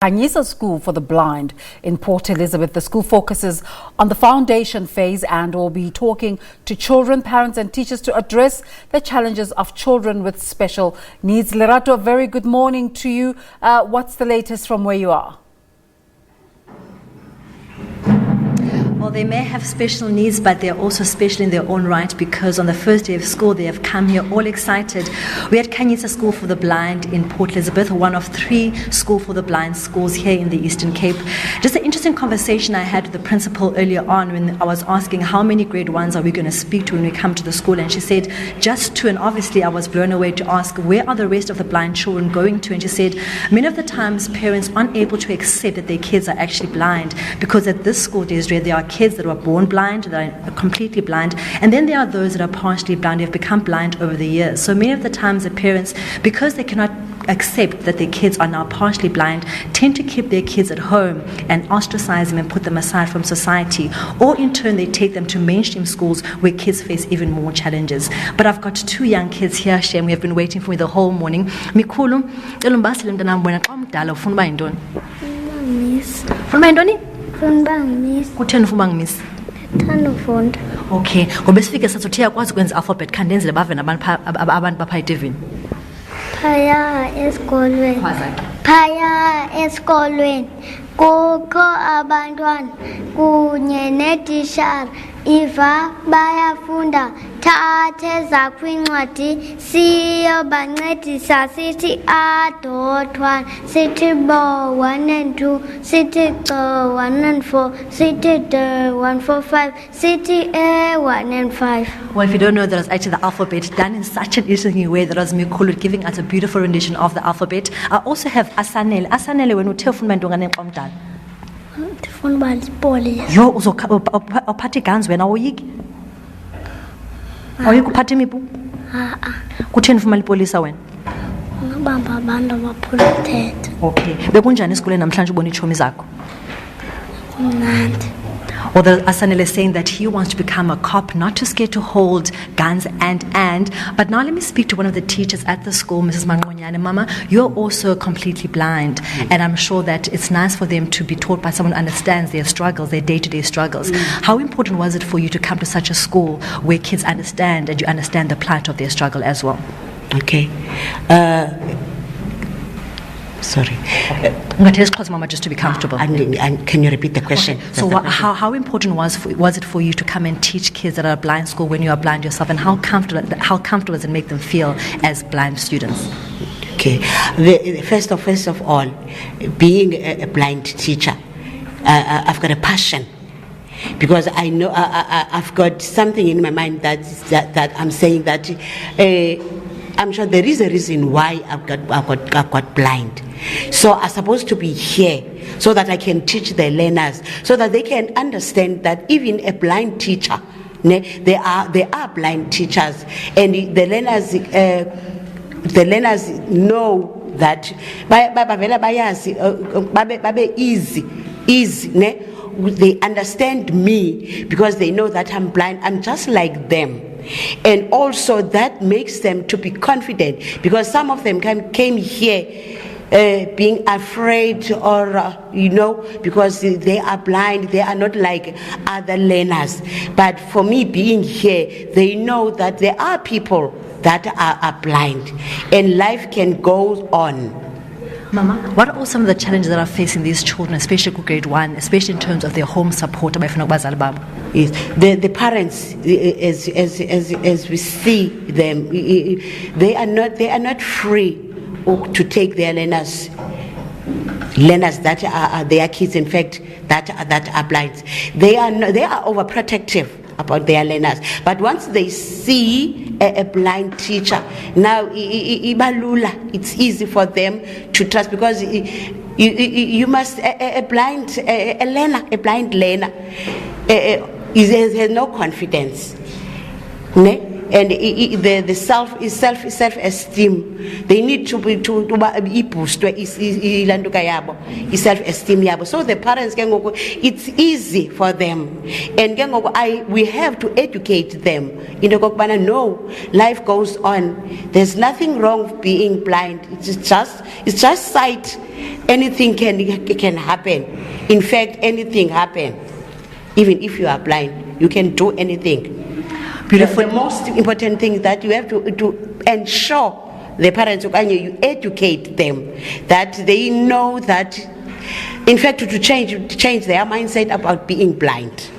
Khanyisa School for the Blind in Port Elizabeth. The school focuses on the foundation phase and will be talking to children, parents and teachers to address the challenges of children with special needs. Lerato, a very good morning to you. What's the latest from where you are? Well, they may have special needs, but they're also special in their own right, because on the first day of school, they have come here all excited. We're at Khanyisa School for the Blind in Port Elizabeth, one of 3 School for the Blind schools here in the Eastern Cape. Just an interesting conversation I had with the principal earlier on when I was asking how many grade 1s are we going to speak to when we come to the school, and she said just 2, and obviously I was blown away to ask where are the rest of the blind children going to, and she said many of the times parents aren't able to accept that their kids are actually blind, because at this school, Desiree, there are kids that were born blind, that are completely blind, and then there are those that are partially blind, who have become blind over the years. So many of the times the parents, because they cannot accept that their kids are now partially blind, tend to keep their kids at home and ostracize them and put them aside from society, or in turn they take them to mainstream schools where kids face even more challenges. But I've got 2 young kids here, Shem, we have been waiting for me the whole morning. Mikhulu, Kutheni ufuna miss? Thanda ufunda. Okay, ngoba sifike sathi uyakwazi ukwenza alphabet khandenzele bave abantu bapha eTV. Phaya esikolweni kukho abantwana kunye netishara iva bayafunda thathe zakwincwadi siyobancedisa sithi A.1 sithi bo 1 and 2 sithi co 1 and 4 sithi d 1 4 5 sithi A 1 and 5. Well, if you don't know, that was actually the alphabet done in such an interesting way. That was Mikhulu giving us a beautiful rendition of the alphabet. I also have Asanele when uthe ufuna into ngane omdala. Ndifuna uba lipolisa. Yo uphatha guns wena awuyiki? Awuyiki uphatha imipu? Kutheni ufuna lipolisa wena? Ngibamba abantu abaphula umthetho. Okay. Bekunjani esikoleni namhlanje ubona iitshomi zakho? Kumnandi. Or the Asanele is saying that he wants to become a cop, not too scared to hold guns but now let me speak to one of the teachers at the school, Mrs. Manqonyane. Mama, you're also completely blind, and I'm sure that it's nice for them to be taught by someone who understands their struggles, their day-to-day struggles. How important was it for you to come to such a school where kids understand and you understand the plight of their struggle as well? Okay. Sorry. Mama, just to be comfortable. Can you repeat the question? Okay. So how important was it for you to come and teach kids at a blind school when you are blind yourself, and how comfortable does it make them feel as blind students? Okay. First of all, being a blind teacher, I've got a passion, because I know I've got something in my mind that I'm saying that I'm sure there is a reason why I've got blind. So I'm supposed to be here so that I can teach the learners, so that they can understand that even a blind teacher, there are blind teachers, and the learners know that they understand me because they know that I'm blind. I'm just like them. And also that makes them to be confident, because some of them came here being afraid, or because they are blind, they are not like other learners. But for me being here, they know that there are people that are blind, and life can go on. Mama, what are some of the challenges that are facing these children, especially grade 1, especially in terms of their home support? Yes, the parents, as we see them, they are not free to take their learners that are their kids, in fact, that are blind. They are overprotective about their learners. But once they see a blind teacher, now it's easy for them to trust, because you must a blind learner has no confidence. and the self-esteem. They need to be boost self-esteem yabo. So the parents it's easy for them, and we have to educate them. No, life goes on. There's nothing wrong with being blind. It's just sight. Anything can happen. In fact, anything happen. Even if you are blind, you can do anything. Beautiful. The most important thing is that you have to ensure the parents, you educate them, that they know that, in fact, to change their mindset about being blind.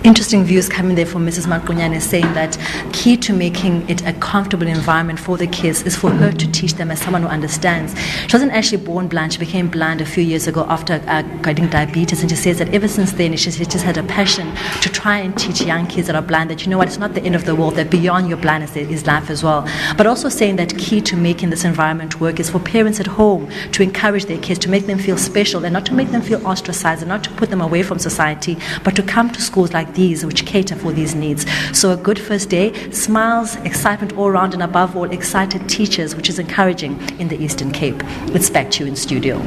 Interesting views coming there from Mrs. Makunyane, saying that key to making it a comfortable environment for the kids is for her to teach them as someone who understands. She wasn't actually born blind. She became blind a few years ago after getting diabetes, and she says that ever since then she just had a passion to try and teach young kids that are blind that, it's not the end of the world, that beyond your blindness there is life as well. But also saying that key to making this environment work is for parents at home to encourage their kids, to make them feel special and not to make them feel ostracized and not to put them away from society, but to come to schools like these which cater for these needs. So a good first day, smiles, excitement all around, and above all, excited teachers, which is encouraging in the Eastern Cape. It's back to you in studio.